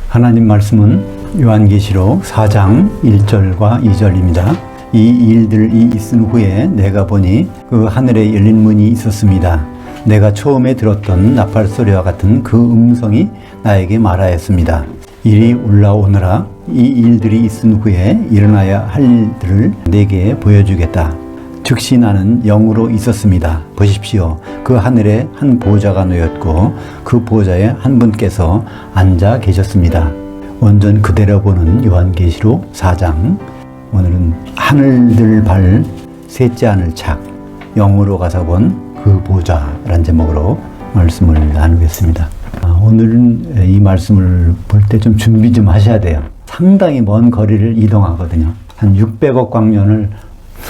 하나님 말씀은 요한계시록 4장 1절과 2절입니다. 이 일들이 있은 후에 내가 보니 그 하늘에 열린 문이 있었습니다. 내가 처음에 들었던 나팔 소리와 같은 그 음성이 나에게 말하였습니다. 이리 올라오너라. 이 일들이 있은 후에 일어나야 할 일들을 내게 보여주겠다. 즉시 나는 영으로 있었습니다. 보십시오. 그 하늘에 한 보좌가 놓였고 그 보좌에 한 분께서 앉아 계셨습니다. 원전 그대로 보는 요한계시록 4장. 오늘은 하늘들 발 셋째 하늘 착 영으로 가서 본 그 보좌라는 제목으로 말씀을 나누겠습니다. 오늘은 이 말씀을 볼 때 좀 준비 좀 하셔야 돼요. 상당히 먼 거리를 이동하거든요. 한 600억 광년을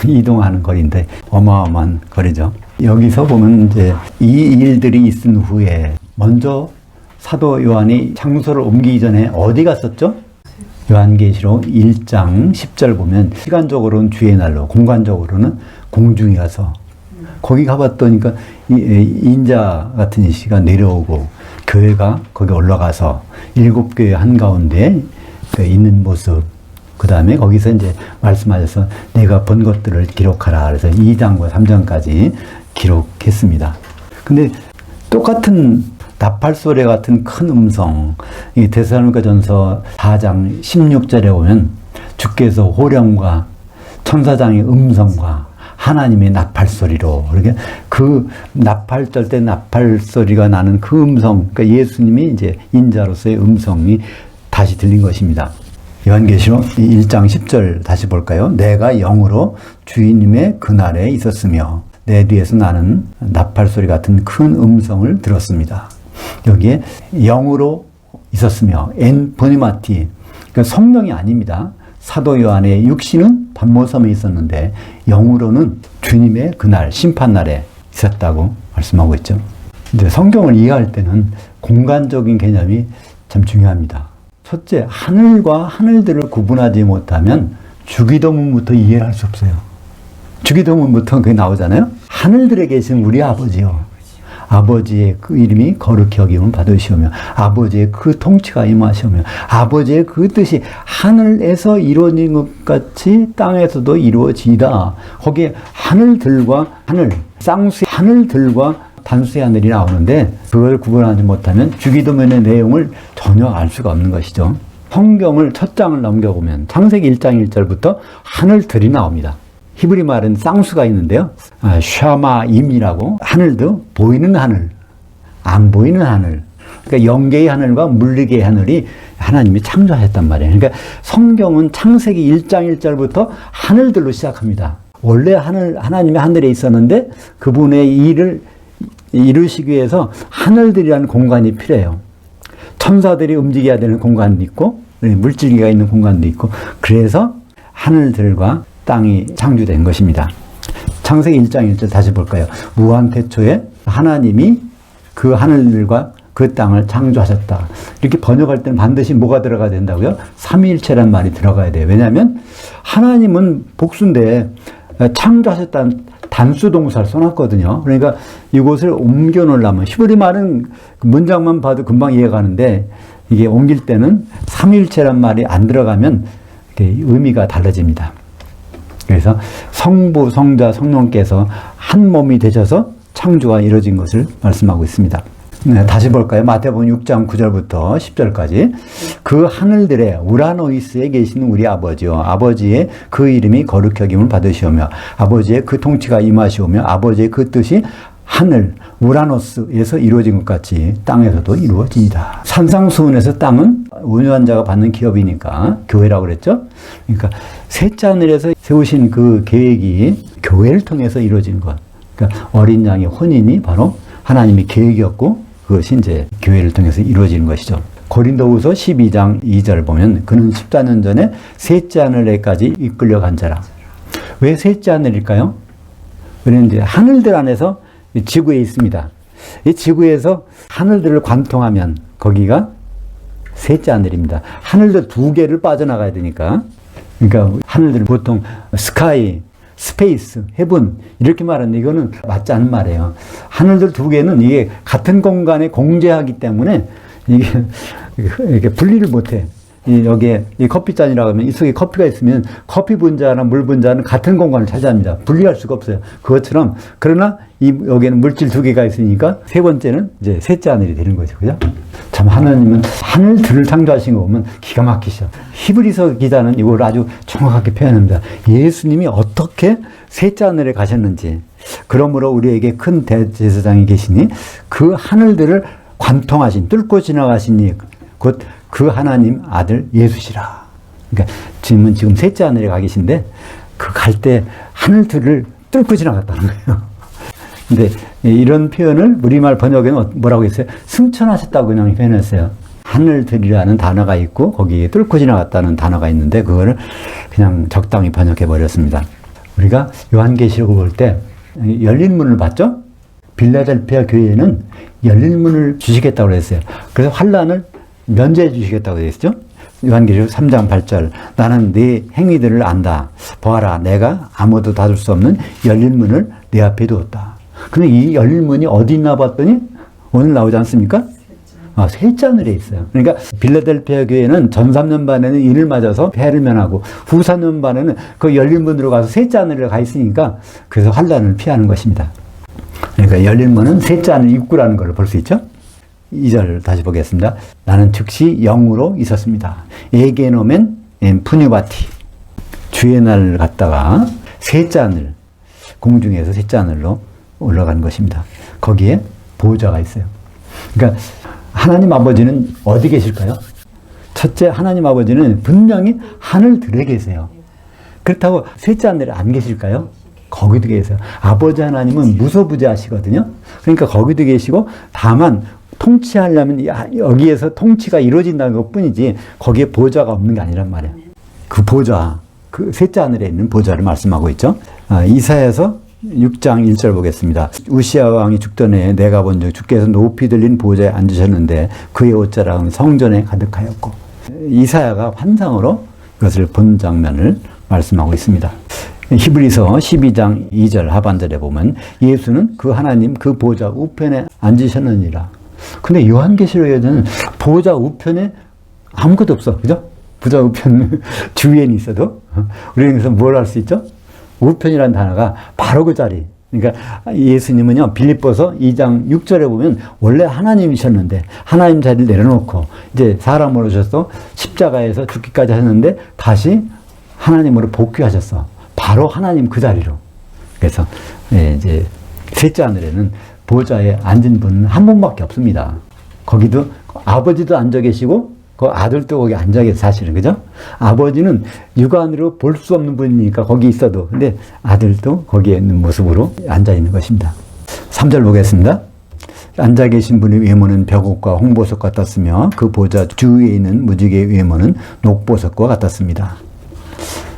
이동하는 거리인데 어마어마한 거리죠. 여기서 보면 이제 이 일들이 있은 후에 먼저 사도 요한이 장소를 옮기기 전에 어디 갔었죠? 요한계시록 1장 10절 보면 시간적으로는 주의 날로, 공간적으로는 공중에 가서 거기 가봤더니까 인자 같은 이시가 내려오고 교회가 거기 올라가서 7교회 한가운데 있는 모습, 그 다음에 거기서 이제 말씀하셔서 내가 본 것들을 기록하라. 그래서 2장과 3장까지 기록했습니다. 근데 똑같은 나팔 소리 같은 큰 음성, 이 데살로니가전서 4장 16절에 보면 주께서 호령과 천사장의 음성과 하나님의 나팔 소리로, 그러니까 그 나팔 때 나팔 소리가 나는 그 음성, 그러니까 예수님이 이제 인자로서의 음성이 다시 들린 것입니다. 요한계시록 1장 10절 다시 볼까요? 내가 영으로 주님의 그날에 있었으며 내 뒤에서 나는 나팔 소리 같은 큰 음성을 들었습니다. 여기에 영으로 있었으며 엔 보니마티, 그러니까 성령이 아닙니다. 사도 요한의 육신은 반모섬에 있었는데 영으로는 주님의 그날 심판날에 있었다고 말씀하고 있죠. 이제 성경을 이해할 때는 공간적인 개념이 참 중요합니다. 첫째, 하늘과 하늘들을 구분하지 못하면 주기도문부터 이해를 할 수 없어요. 주기도문부터 그게 나오잖아요. 하늘들에 계신 우리 아버지요. 아버지의 그 이름이 거룩히 여김을 받으시오며 아버지의 그 통치가 임하시오며 아버지의 그 뜻이 하늘에서 이루어진 것 같이 땅에서도 이루어지다. 거기에 하늘들과 하늘, 쌍수의 하늘들과 단수의 하늘이 나오는데 그걸 구분하지 못하면 주기도문의 내용을 전혀 알 수가 없는 것이죠. 성경을 첫 장을 넘겨보면 창세기 1장 1절부터 하늘들이 나옵니다. 히브리 말은 쌍수가 있는데요. 샤마임이라고 하늘도 보이는 하늘, 안 보이는 하늘. 그러니까 영계의 하늘과 물리계의 하늘이 하나님이 창조하셨단 말이에요. 그러니까 성경은 창세기 1장 1절부터 하늘들로 시작합니다. 원래 하나님이 하늘에 있었는데 그분의 일을 이루시기 위해서 하늘들이라는 공간이 필요해요. 천사들이 움직여야 되는 공간도 있고 물질기가 있는 공간도 있고 그래서 하늘들과 땅이 창조된 것입니다. 창세기 1장 1절 다시 볼까요? 무한태초에 하나님이 그 하늘들과 그 땅을 창조하셨다. 이렇게 번역할 때는 반드시 뭐가 들어가야 된다고요? 삼위일체란 말이 들어가야 돼요. 왜냐하면 하나님은 복수인데 창조하셨다는 단수 동사를 써놨거든요. 그러니까 이곳을 옮겨 놓으려면 히브리 말은 문장만 봐도 금방 이해가 가는데 이게 옮길 때는 삼위일체란 말이 안 들어가면 의미가 달라집니다. 그래서 성부, 성자, 성령께서 한 몸이 되셔서 창조가 이루어진 것을 말씀하고 있습니다. 네, 다시 볼까요? 마태복음 6장 9절부터 10절까지. 그 하늘들에 우라노이스에 계신 우리 아버지요. 아버지의 그 이름이 거룩히 여김을 받으시오며 아버지의 그 통치가 임하시오며 아버지의 그 뜻이 하늘, 우라노스에서 이루어진 것 같이 땅에서도 이루어지이다. 산상수훈에서 땅은 운유한 자가 받는 기업이니까 교회라고 그랬죠. 그러니까 셋째 하늘에서 세우신 그 계획이 교회를 통해서 이루어진 것. 그러니까 어린 양의 혼인이 바로 하나님의 계획이었고 그것이 이제 교회를 통해서 이루어지는 것이죠. 고린도후서 12장 2절 보면 그는 14년 전에 셋째 하늘에까지 이끌려간 자라. 왜 셋째 하늘일까요? 왜냐면 이제 하늘들 안에서 지구에 있습니다. 이 지구에서 하늘들을 관통하면 거기가 셋째 하늘입니다. 하늘들 2개를 빠져나가야 되니까. 그러니까 하늘들은 보통 스카이, 스페이스, 헤븐 이렇게 말하는데 이거는 맞지 않은 말이에요. 하늘들 2개는 이게 같은 공간에 공재하기 때문에 이게 이렇게 분리를 못해. 여기에 이 커피잔이라고 하면 이 속에 커피가 있으면 커피 분자나 물 분자는 같은 공간을 차지합니다. 분리할 수가 없어요. 그것처럼 그러나 여기에는 물질 두 개가 있으니까 세 번째는 이제 셋째 하늘이 되는 거죠. 그죠? 참 하나님은 하늘들을 창조하신 거 보면 기가 막히시죠. 히브리서 기자는 이걸 아주 정확하게 표현합니다. 예수님이 어떻게 셋째 하늘에 가셨는지, 그러므로 우리에게 큰 대제사장이 계시니 그 하늘들을 관통하신, 뚫고 지나가시니 곧 그 하나님 아들 예수시라. 그러니까 지금 셋째 하늘에 가 계신데 그 갈 때 하늘들을 뚫고 지나갔다는 거예요. 근데 이런 표현을 우리말 번역에는 뭐라고 했어요? 승천하셨다고 그냥 표현했어요. 하늘들이라는 단어가 있고 거기에 뚫고 지나갔다는 단어가 있는데 그거를 그냥 적당히 번역해 버렸습니다. 우리가 요한계시록을 볼 때 열린 문을 봤죠? 빌라델피아 교회에는 열린 문을 주시겠다고 그랬어요. 그래서 환란을 면제해 주시겠다고 했죠. 요한계시록 3장 8절 나는 네 행위들을 안다. 보아라 내가 아무도 닫을 수 없는 열린 문을 내 앞에 두었다. 근데 이 열린 문이 어디 있나 봤더니 오늘 나오지 않습니까? 셋째 하늘에 있어요. 그러니까 빌라델피아 교회는 전 3년 반에는 이를 맞아서 폐를 면하고 후 3년 반에는 그 열린 문으로 가서 셋째 하늘에 가 있으니까 그래서 환란을 피하는 것입니다. 그러니까 열린 문은 셋째 하늘 입구라는 걸 볼 수 있죠. 2절 다시 보겠습니다. 나는 즉시 영으로 있었습니다. 에게노멘 푸뉴바티 주의 날을 갔다가 셋째 하늘, 공중에서 셋째 하늘로 올라간 것입니다. 거기에 보호자가 있어요. 그러니까 하나님 아버지는 어디 계실까요? 첫째, 하나님 아버지는 분명히 하늘들에 계세요. 그렇다고 셋째 하늘에 안 계실까요? 거기도 계세요. 아버지 하나님은 무소부재하시거든요. 그러니까 거기도 계시고 다만 통치하려면 여기에서 통치가 이루어진다는 것 뿐이지 거기에 보좌가 없는 게 아니란 말이에요. 그 보좌, 그 셋째 하늘에 있는 보좌를 말씀하고 있죠. 이사야서 6장 1절 보겠습니다. 우시아 왕이 죽던 해에 내가 본 즉 주께서 높이 들린 보좌에 앉으셨는데 그의 옷자락은 성전에 가득하였고, 이사야가 환상으로 그것을 본 장면을 말씀하고 있습니다. 히브리서 12장 2절 하반절에 보면 예수는 그 하나님 그 보좌 우편에 앉으셨느니라. 근데 요한계시록에는 보좌 우편에 아무것도 없어. 그죠? 보좌 우편 주위에는 있어도 우리는 그래서 뭘 할 수 있죠? 우편이라는 단어가 바로 그 자리. 그러니까 예수님은요, 빌립보서 2장 6절에 보면 원래 하나님이셨는데 하나님 자리를 내려놓고 이제 사람으로 오셔서 십자가에서 죽기까지 하셨는데 다시 하나님으로 복귀하셨어. 바로 하나님 그 자리로. 그래서 이제 셋째 하늘에는 보좌에 앉은 분은 한 분밖에 없습니다. 거기도 아버지도 앉아 계시고 그 아들도 거기 앉아 계세요. 사실은 그죠? 아버지는 육안으로 볼 수 없는 분이니까 거기 있어도, 근데 아들도 거기에 있는 모습으로 앉아 있는 것입니다. 3절 보겠습니다. 앉아 계신 분의 외모는 벽옷과 홍보석 같았으며 그 보좌 주위에 있는 무지개의 외모는 녹보석과 같았습니다.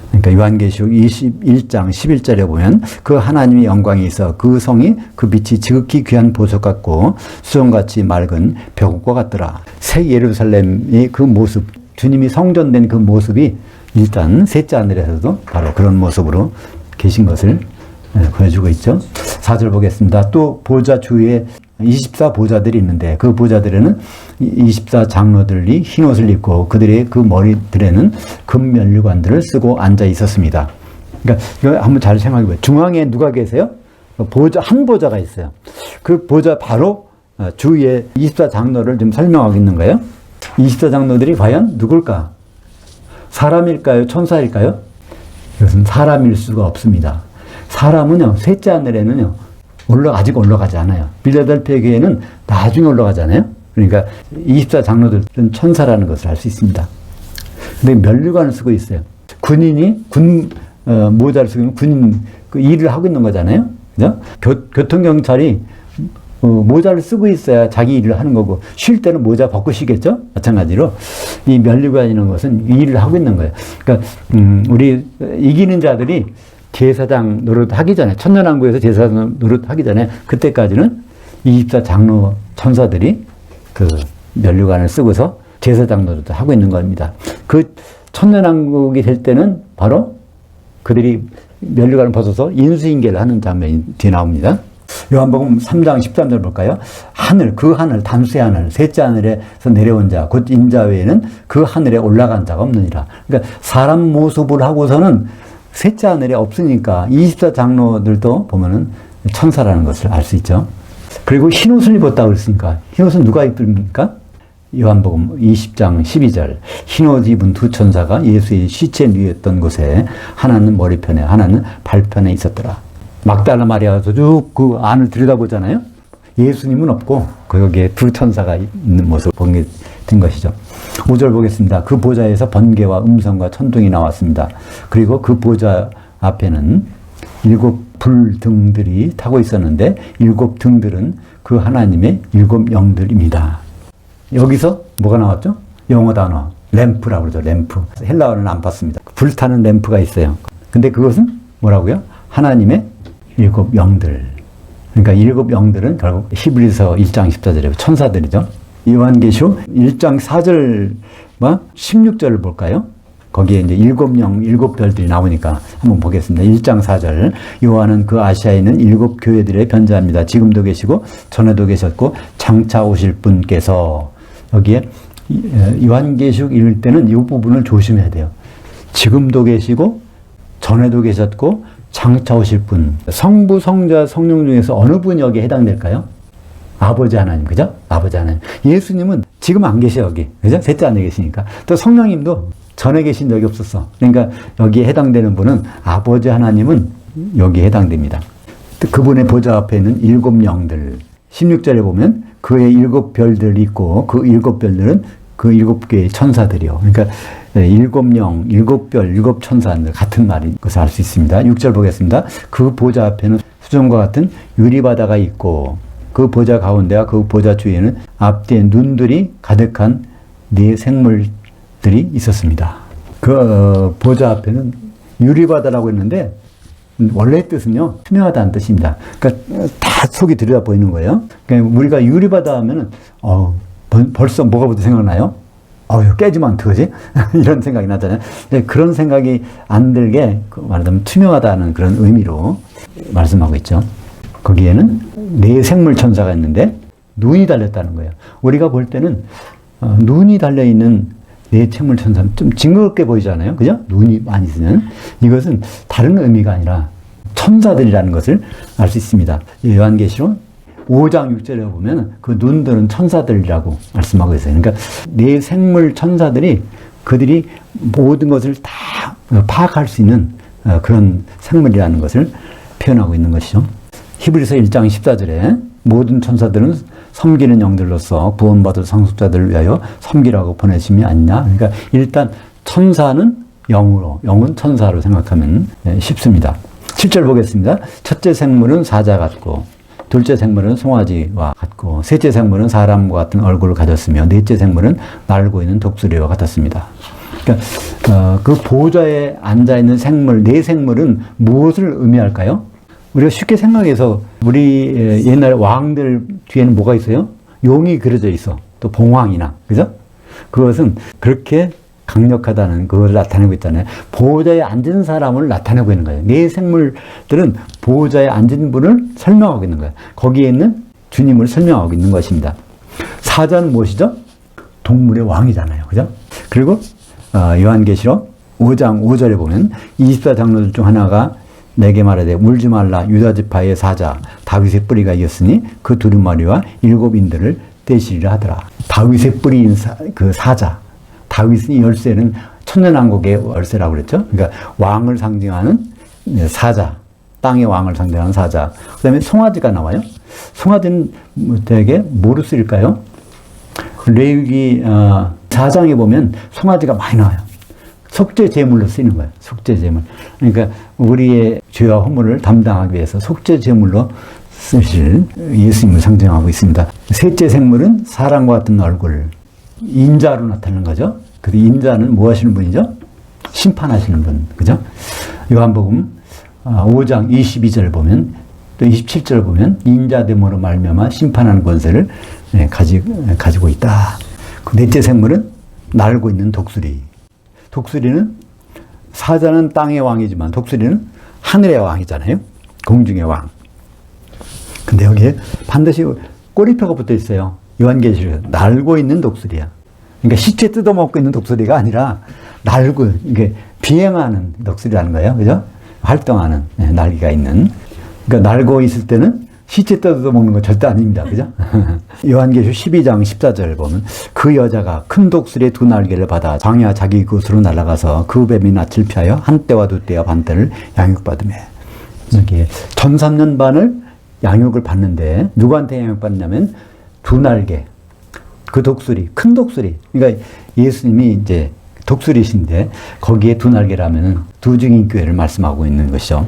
그러니까 요한계시록 21장 11절에 보면 그 하나님의 영광이 있어 그 성이 그 빛이 지극히 귀한 보석 같고 수정같이 맑은 벽옥과 같더라. 새 예루살렘의 그 모습, 주님이 성전된 그 모습이 일단 셋째 하늘에서도 바로 그런 모습으로 계신 것을 보여주고 있죠. 4절 보겠습니다. 또 보좌 주위에 24 보좌들이 있는데 그 보좌들에는 24 장로들이 흰 옷을 입고 그들의 그 머리들에는 금 면류관들을 쓰고 앉아 있었습니다. 그러니까 이거 한번 잘 생각해 보세요. 중앙에 누가 계세요? 보좌, 한 보좌가 있어요. 그 보좌 바로 주위에 24 장로를 좀 설명하고 있는 거예요. 24 장로들이 과연 누굴까? 사람일까요? 천사일까요? 이것은 사람일 수가 없습니다. 사람은요, 셋째 하늘에는요, 아직 올라가지 않아요. 빌라델피아 교회는 나중에 올라가잖아요. 그러니까 24 장로들은 천사라는 것을 알 수 있습니다. 근데 면류관을 쓰고 있어요. 군인이 모자를 쓰고 있는 군인 그 일을 하고 있는 거잖아요. 그죠? 교통경찰이 모자를 쓰고 있어야 자기 일을 하는 거고, 쉴 때는 모자 벗고 쉬겠죠? 마찬가지로 이 면류관이라는 것은 이 일을 하고 있는 거예요. 그러니까 우리 이기는 자들이 제사장 노릇 하기 전에, 천년왕국에서 제사장 노릇 하기 전에, 그때까지는 24 장로 천사들이 그 면류관을 쓰고서 제사장 노릇을 하고 있는 겁니다. 그 천년왕국이 될 때는 바로 그들이 면류관을 벗어서 인수인계를 하는 장면이 뒤에 나옵니다. 요한복음 3장 13절 볼까요? 하늘, 그 하늘, 단수의 하늘, 셋째 하늘에서 내려온 자, 곧 인자 외에는 그 하늘에 올라간 자가 없느니라. 그러니까 사람 모습을 하고서는 셋째 하늘에 없으니까 24장로들도 보면은 천사라는 것을 알 수 있죠. 그리고 흰옷을 입었다고 그랬으니까 흰옷은 누가 입습니까? 요한복음 20장 12절 흰옷 입은 두 천사가 예수의 시체 누웠던 곳에 하나는 머리편에 하나는 발편에 있었더라. 막달라 마리아도 쭉 그 안을 들여다보잖아요. 예수님은 없고 거기에 두 천사가 있는 모습을 보게 된 것이죠. 5절 보겠습니다. 그 보좌에서 번개와 음성과 천둥이 나왔습니다. 그리고 그 보좌 앞에는 7 불등들이 타고 있었는데 7 등들은 그 하나님의 7 영들입니다. 여기서 뭐가 나왔죠? 영어 단어 램프라고 그러죠. 램프. 헬라어는 안 봤습니다. 불타는 램프가 있어요. 근데 그것은 뭐라고요? 하나님의 7 영들. 그러니까 7 영들은 결국 히브리서 1장 14절에 천사들이죠. 요한계시록 1장 4절과 16절을 볼까요? 거기에 이제 7 영, 7 별들이 나오니까 한번 보겠습니다. 1장 4절. 요한은 그 아시아에 있는 7 교회들의 변자입니다. 지금도 계시고 전에도 계셨고 장차 오실 분께서 여기에 요한계시록 읽을 때는 이 부분을 조심해야 돼요. 지금도 계시고 전에도 계셨고 장차 오실 분. 성부, 성자, 성령 중에서 어느 분이 여기에 해당될까요? 아버지 하나님, 그죠? 아버지 하나님. 예수님은 지금 안 계셔, 여기. 그죠? 셋째 안에 계시니까. 또 성령님도 전에 계신 적이 없었어. 그러니까 여기에 해당되는 분은 아버지 하나님은 여기에 해당됩니다. 그분의 보좌 앞에 있는 7 영들. 16절에 보면 그의 7 별들이 있고 그 7 별들은 그 7개의 천사들이요. 그러니까 7 영, 7 별, 7 천사들 같은 말인 것을 알 수 있습니다. 6절 보겠습니다. 그 보좌 앞에는 수정과 같은 유리바다가 있고 그 보좌 가운데와 그 보좌 주위에는 앞뒤에 눈들이 가득한 4 생물들이 있었습니다. 그 보좌 앞에는 유리바다라고 했는데 원래 뜻은요 투명하다는 뜻입니다. 그러니까 다 속이 들여다 보이는 거예요. 그러니까 우리가 유리바다 하면은 벌써 뭐가부터 생각나요? 깨지면 어떡하지? 이런 생각이 나잖아요. 그런 생각이 안 들게 말하자면 투명하다는 그런 의미로 말씀하고 있죠. 거기에는 4 생물 천사가 있는데 눈이 달렸다는 거예요. 우리가 볼 때는 눈이 달려있는 4 생물 천사는 좀 징그럽게 보이잖아요. 그죠? 눈이 많이 있으면. 이것은 다른 의미가 아니라 천사들이라는 것을 알 수 있습니다. 요한계시록 5장 6절에 보면 그 눈들은 천사들이라고 말씀하고 있어요. 그러니까 4 생물 천사들이 그들이 모든 것을 다 파악할 수 있는 그런 생물이라는 것을 표현하고 있는 것이죠. 히브리서 1장 14절에 모든 천사들은 섬기는 영들로서 구원받을 상속자들을 위하여 섬기라고 보내심이 아니냐. 그러니까 일단 천사는 영으로, 영은 천사로 생각하면 쉽습니다. 7절 보겠습니다. 첫째 생물은 사자 같고 둘째 생물은 송아지와 같고 셋째 생물은 사람과 같은 얼굴을 가졌으며 넷째 생물은 날고 있는 독수리와 같았습니다. 그러니까 그 보좌에 앉아있는 생물, 4 생물은 무엇을 의미할까요? 우리가 쉽게 생각해서 우리 옛날 왕들 뒤에는 뭐가 있어요? 용이 그려져 있어. 또 봉황이나, 그죠? 그것은 그렇게 강력하다는 그걸 나타내고 있잖아요. 보호자에 앉은 사람을 나타내고 있는 거예요. 4 생물들은 보호자에 앉은 분을 설명하고 있는 거예요. 거기에 있는 주님을 설명하고 있는 것입니다. 사자는 무엇이죠? 동물의 왕이잖아요. 그죠? 그리고 요한계시록 5장 5절에 보면 24장로들 중 하나가 내게 말하되 울지 말라. 유다 지파의 사자 다윗의 뿌리가 이었으니 그 두루마리와 7 인들을 떼시리라 하더라. 다윗의 뿌리인 그 사자. 다윗의 열쇠는 천년왕국의 열쇠라고 그랬죠. 그러니까 왕을 상징하는 사자, 땅의 왕을 상징하는 사자. 그 다음에 송아지가 나와요. 송아지는 되게 뭐로 쓰일까요? 레위기 4장에 보면 송아지가 많이 나와요. 속죄 제물로 쓰이는 거예요. 속죄 제물. 그러니까 우리의 죄와 허물을 담당하기 위해서 속죄 제물로 쓰실 예수님을 상징하고 있습니다. 셋째 생물은 사람과 같은 얼굴. 인자로 나타나는 거죠. 그 인자는 뭐 하시는 분이죠? 심판하시는 분. 그죠? 요한복음 5장 22절 보면 또 27절 보면 인자됨으로 말미암아 심판하는 권세를 가지고 있다. 그 넷째 생물은 날고 있는 독수리. 독수리는 사자는 땅의 왕이지만 독수리는 하늘의 왕이잖아요. 공중의 왕. 근데 여기에 반드시 꼬리표가 붙어 있어요. 요한계시록 날고 있는 독수리야. 그러니까 시체 뜯어먹고 있는 독수리가 아니라 날고, 이게 비행하는 독수리라는 거예요. 그죠? 활동하는, 날개가 있는. 그러니까 날고 있을 때는 시체 뜯어먹는 거 절대 아닙니다. 그죠? 요한계시록 12장 14절 보면 그 여자가 큰 독수리의 두 날개를 받아 장야 자기 곳으로 날아가서 그 뱀이 낯을 피하여 한 때와 두 때와 반 때를 양육받으며. 이렇게 전 3년 반을 양육을 받는데 누구한테 양육받냐면 두 날개. 그 독수리, 큰 독수리. 그러니까 예수님이 이제 독수리신데 거기에 두 날개라면 두 증인교회를 말씀하고 있는 것이죠.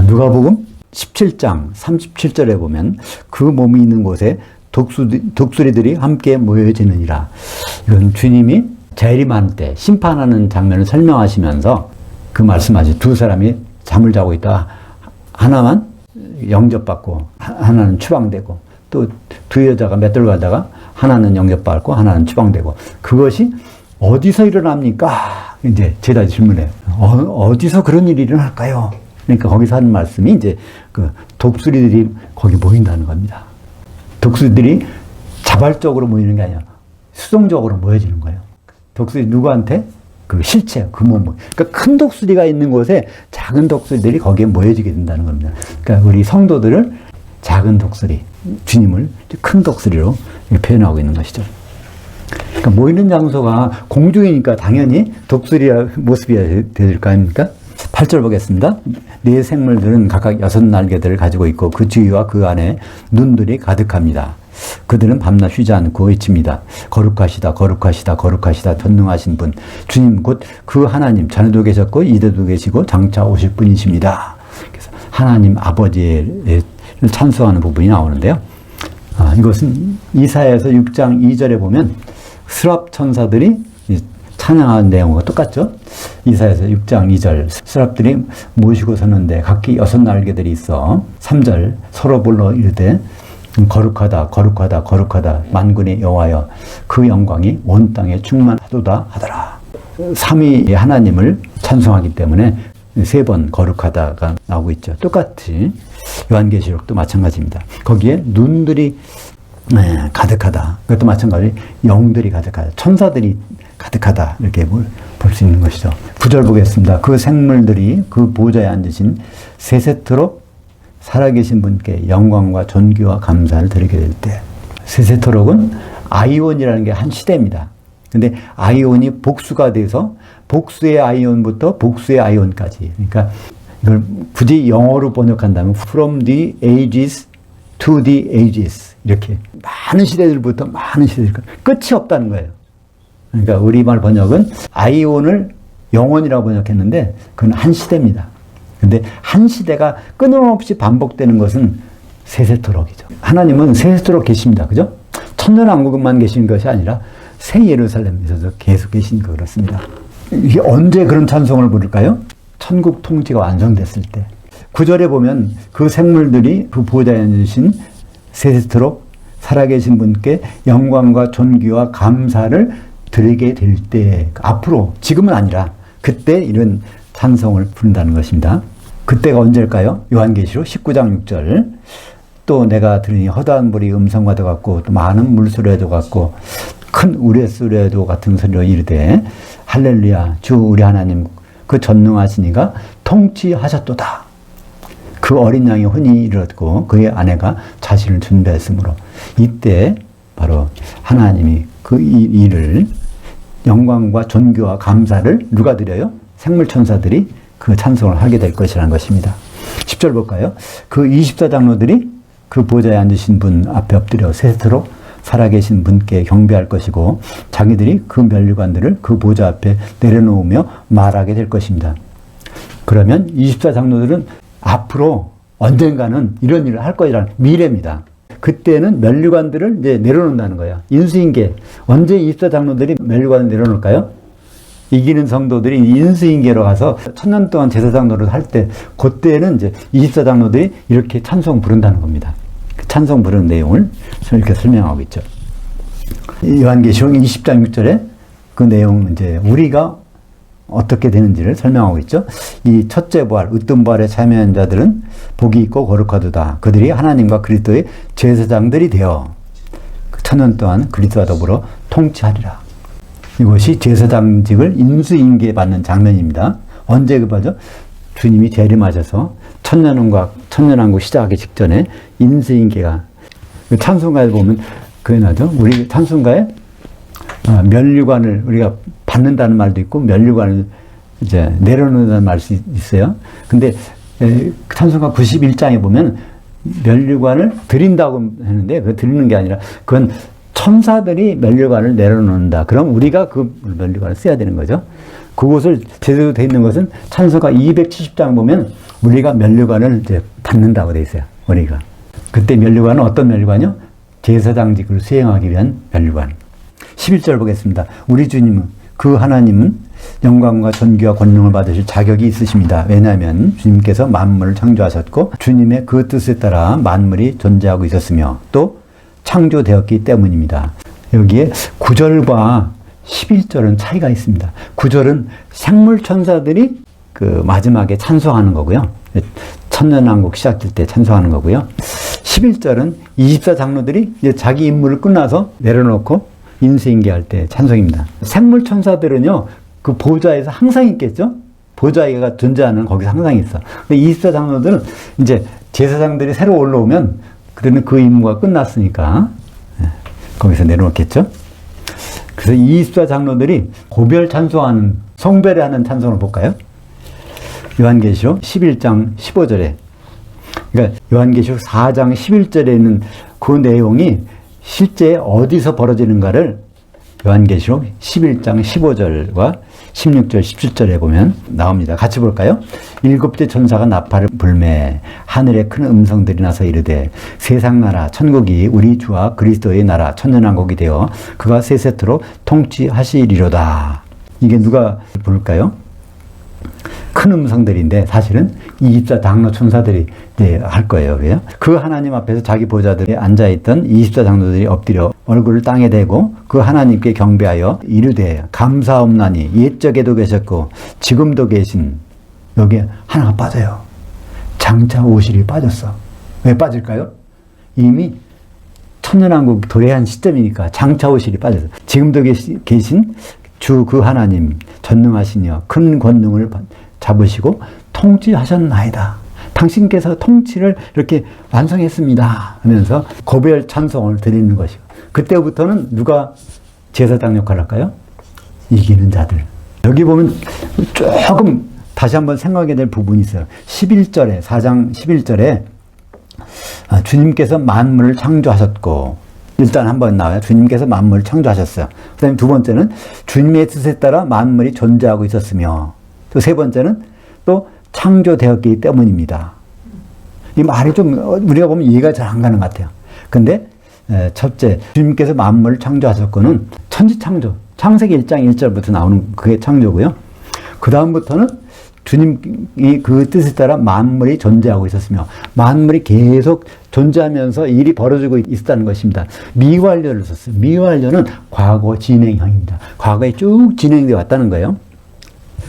누가복음 17장 37절에 보면 그 몸이 있는 곳에 독수리들이 함께 모여지느니라. 이건 주님이 재림할 때 심판하는 장면을 설명하시면서 그 말씀하시 두 사람이 잠을 자고 있다가 하나만 영접받고 하나는 추방되고 또 두 여자가 맷돌 가다가 하나는 영접받고 하나는 추방되고 그것이 어디서 일어납니까? 이제 제자 질문해요. 어디서 그런 일이 일어날까요? 그러니까 거기서 하는 말씀이 이제 그 독수리들이 거기 모인다는 겁니다. 독수리들이 자발적으로 모이는 게 아니라 수동적으로 모여지는 거예요. 독수리 누구한테? 그 실체, 그 몸. 그러니까 큰 독수리가 있는 곳에 작은 독수리들이 거기에 모여지게 된다는 겁니다. 그러니까 우리 성도들을 작은 독수리, 주님을 큰 독수리로 표현하고 있는 것이죠. 그러니까 모이는 장소가 공중이니까 당연히 독수리의 모습이어야 될 거 아닙니까? 8절 보겠습니다. 네 생물들은 각각 6날개들을 가지고 있고 그 주위와 그 안에 눈들이 가득합니다. 그들은 밤낮 쉬지 않고 외칩니다. 거룩하시다 거룩하시다 거룩하시다 전능하신 분 주님 곧 그 하나님 전에도 계셨고 이제도 계시고 장차 오실 분이십니다. 그래서 하나님 아버지를 찬송하는 부분이 나오는데요. 이것은 이사야에서 6장 2절에 보면 스랍 천사들이 찬양하는 내용과 똑같죠. 이사야에서 6장 2절 스랍들이 모시고 섰는데 각기 6날개들이 있어 3절 서로 불러 이르되 거룩하다 거룩하다 거룩하다 만군의 여호와여 그 영광이 온 땅에 충만하도다 하더라. 삼위 하나님을 찬송하기 때문에 3번 거룩하다가 나오고 있죠. 똑같이 요한계시록도 마찬가지입니다. 거기에 눈들이 가득하다. 그것도 마찬가지 영들이 가득하다. 천사들이 가득하다. 이렇게 볼 수 있는 것이죠. 9절 보겠습니다. 그 생물들이 그 보좌에 앉으신 세세토록 살아계신 분께 영광과 존귀와 감사를 드리게 될 때 세세토록은 아이온이라는 게 한 시대입니다. 근데 아이온이 복수가 돼서 복수의 아이온부터 복수의 아이온까지. 그러니까 이걸 굳이 영어로 번역한다면 from the ages to the ages 이렇게 많은 시대들부터 많은 시대들 끝이 없다는 거예요. 그러니까 우리말 번역은 아이온을 영원이라고 번역했는데 그건 한 시대입니다. 근데 한 시대가 끊임없이 반복되는 것은 세세토록이죠. 하나님은 세세토록 계십니다. 그죠? 천년왕국만 계신 것이 아니라 새 예루살렘에서도 계속 계신 거 그렇습니다. 이게 언제 그런 찬송을 부를까요? 천국 통치가 완성됐을 때. 9절에 보면 그 생물들이 그 보좌에 앉으신 세세토록 살아계신 분께 영광과 존귀와 감사를 드리게 될 때, 앞으로, 지금은 아니라 그때 이런 찬송을 부른다는 것입니다. 그때가 언제일까요? 요한계시록 19장 6절. 또 내가 들으니 허다한 불이 음성과도 같고 또 많은 물소리와도 같고 큰 우레소리와도 같은 소리로 이르되 할렐루야 주 우리 하나님 그 전능하시니가 통치하셨도다. 그 어린 양이 혼이 이르렀고 그의 아내가 자신을 준비했으므로 이때 바로 하나님이 그 일을 영광과 존귀와 감사를 누가 드려요? 생물천사들이 그 찬송을 하게 될 것이라는 것입니다. 10절 볼까요? 그 24장로들이 그 보좌에 앉으신 분 앞에 엎드려 세세토록 살아계신 분께 경배할 것이고 자기들이 그 면류관들을 그 보좌 앞에 내려놓으며 말하게 될 것입니다. 그러면 24장로들은 앞으로 언젠가는 이런 일을 할 것이라는 미래입니다. 그때는 면류관들을 이제 내려놓는다는 거예요. 인수인계. 언제 24장로들이 면류관을 내려놓을까요? 이기는 성도들이 인수인계로 가서 1000년 동안 제사장노릇 할 때, 그때는 이제 24장로들이 이렇게 찬송 부른다는 겁니다. 그 찬송 부르는 내용을 이렇게 설명하고 있죠. 요한계시록 20장 6절에 그 내용은 이제 우리가 어떻게 되는지를 설명하고 있죠. 이 첫째 부활, 으뜸 부활에 참여한 자들은 복이 있고 거룩하도다. 그들이 하나님과 그리스도의 제사장들이 되어 천년 동안 그리스도와 더불어 통치하리라. 이것이 제사장직을 인수인계 받는 장면입니다. 언제 그거죠? 주님이 재림하셔서 천년왕국 시작하기 직전에 인수인계가, 찬송가에 보면 그게 나죠. 우리 찬송가에 면류관을 우리가 받는다는 말도 있고 면류관을 이제 내려놓는다는 말도 있어요. 근데 찬송가 91장에 보면 면류관을 드린다고 하는데 그 드리는 게 아니라 그건 천사들이 면류관을 내려놓는다. 그럼 우리가 그 면류관을 써야 되는 거죠. 그것을 제대로 되어 있는 것은 찬송가 270장 보면 우리가 면류관을 이제 받는다고 되어 있어요. 우리가. 그때 면류관은 어떤 면류관이요? 제사장직을 수행하기 위한 면류관. 11절 보겠습니다. 우리 주님은, 그 하나님은 영광과 존귀와 권능을 받으실 자격이 있으십니다. 왜냐하면 주님께서 만물을 창조하셨고 주님의 그 뜻에 따라 만물이 존재하고 있었으며 또 창조되었기 때문입니다. 여기에 9절과 11절은 차이가 있습니다. 9절은 생물천사들이 그 마지막에 찬송하는 거고요. 천년왕국 시작될 때 찬송하는 거고요. 11절은 24장로들이 이제 자기 임무를 끝나서 내려놓고 인수인계할 때 찬송입니다. 생물천사들은요, 그 보좌에서 항상 있겠죠? 보좌가 존재하는 거기서 항상 있어. 근데 24장로들은 이제 제사장들이 새로 올라오면 그때는 그 임무가 끝났으니까 거기서 내려놓겠죠? 그래서 24장로들이 고별 찬송하는, 성별하는 찬송을 볼까요? 요한계시록 11장 15절에, 그러니까 요한계시록 4장 11절에 있는 그 내용이 실제 어디서 벌어지는가를 요한계시록 11장 15절과 16절, 17절에 보면 나옵니다. 같이 볼까요? 일곱째 천사가 나팔을 불매 하늘에 큰 음성들이 나서 이르되 세상 나라 천국이 우리 주와 그리스도의 나라 천년왕국이 되어 그가 세세토록 통치하시리로다. 이게 누가 부를까요? 큰 음성들인데 사실은 24장로 천사들이 할 거예요. 왜요? 그 하나님 앞에서 자기 보좌들에 앉아있던 24장로들이 엎드려 얼굴을 땅에 대고 그 하나님께 경배하여 이르되 감사옵나니 옛적에도 계셨고 지금도 계신, 여기에 하나가 빠져요. 장차 오실이 빠졌어. 왜 빠질까요? 이미 천년왕국 도래한 시점이니까 장차 오실이 빠졌어. 지금도 계신 주 그 하나님 전능하시며 큰 권능을 잡으시고 통치하셨나이다. 당신께서 통치를 이렇게 완성했습니다 하면서 고별 찬송을 드리는 것이고, 그때부터는 누가 제사장 역할을 할까요? 이기는 자들. 여기 보면 조금 다시 한번 생각해야 될 부분이 있어요. 11절에, 4장 11절에 주님께서 만물을 창조하셨고, 일단 한번 나와요. 주님께서 만물을 창조하셨어요. 그 다음에 두 번째는 주님의 뜻에 따라 만물이 존재하고 있었으며, 또 세 번째는 또 창조되었기 때문입니다. 이 말이 좀 우리가 보면 이해가 잘 안 가는 것 같아요. 근데 첫째, 주님께서 만물을 창조하셨고는 천지창조, 창세기 1장 1절부터 나오는 그게 창조고요. 그 다음부터는 주님이 그 뜻에 따라 만물이 존재하고 있었으며 만물이 계속 존재하면서 일이 벌어지고 있었다는 것입니다. 미완료를 썼어요. 미완료는 과거 진행형입니다. 과거에 쭉 진행되어 왔다는 거예요.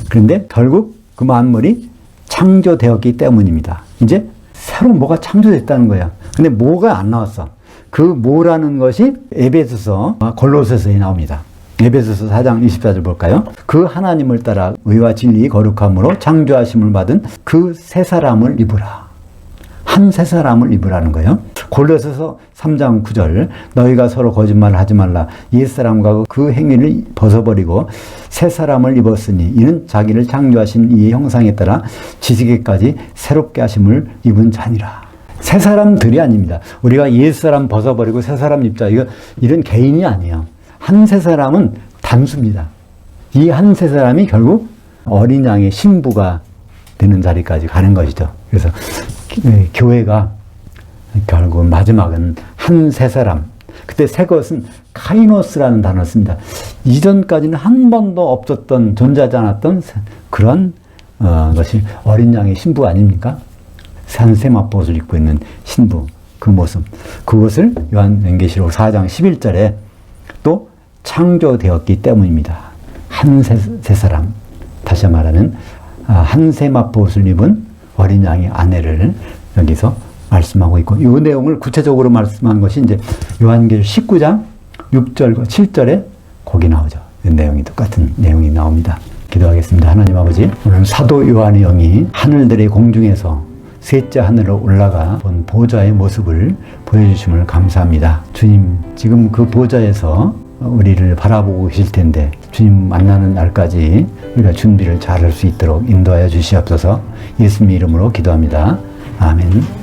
그런데 결국 그 만물이 창조되었기 때문입니다. 이제 새로 뭐가 창조됐다는 거야. 근데 뭐가 안 나왔어. 그 뭐라는 것이 에베소서, 골로새서에 나옵니다. 에베소서 4장 24절 볼까요? 그 하나님을 따라 의와 진리 거룩함으로 창조하심을 받은 그 새 사람을 입으라. 한 새 사람을 입으라는 거예요. 골로새서 3장 9절, 너희가 서로 거짓말을 하지 말라. 옛사람과 그 행위를 벗어버리고 새 사람을 입었으니 이는 자기를 창조하신 이의 형상에 따라 지식에까지 새롭게 하심을 입은 자니라. 새 사람들이 아닙니다. 우리가 옛사람 벗어버리고 새 사람 입자, 이런 개인이 아니에요. 한 새 사람은 단수입니다. 이 한 새 사람이 결국 어린 양의 신부가 되는 자리까지 가는 것이죠. 그래서 교회가 결국 마지막은 한 새 사람. 그때 새 것은 카이노스라는 단어를 씁니다. 이전까지는 한 번도 없었던, 존재하지 않았던 그런 것이 어린 양의 신부 아닙니까? 한 세마포옷을 입고 있는 신부, 그 모습. 그것을 요한계시록 4장 11절에 또 창조되었기 때문입니다. 한 새 사람. 다시 말하면 한세마포옷을 입은 어린 양의 아내를 여기서 말씀하고 있고, 이 내용을 구체적으로 말씀한 것이 이제 요한계시록 19장 6절과 7절에 거기 나오죠. 이 내용이 똑같은 내용이 나옵니다. 기도하겠습니다. 하나님 아버지, 오늘 사도 요한의 영이 하늘들의 공중에서 셋째 하늘로 올라가 본 보좌의 모습을 보여주심을 감사합니다. 주님, 지금 그 보좌에서 우리를 바라보고 계실 텐데 주님 만나는 날까지 우리가 준비를 잘할 수 있도록 인도하여 주시옵소서. 예수님 이름으로 기도합니다. 아멘.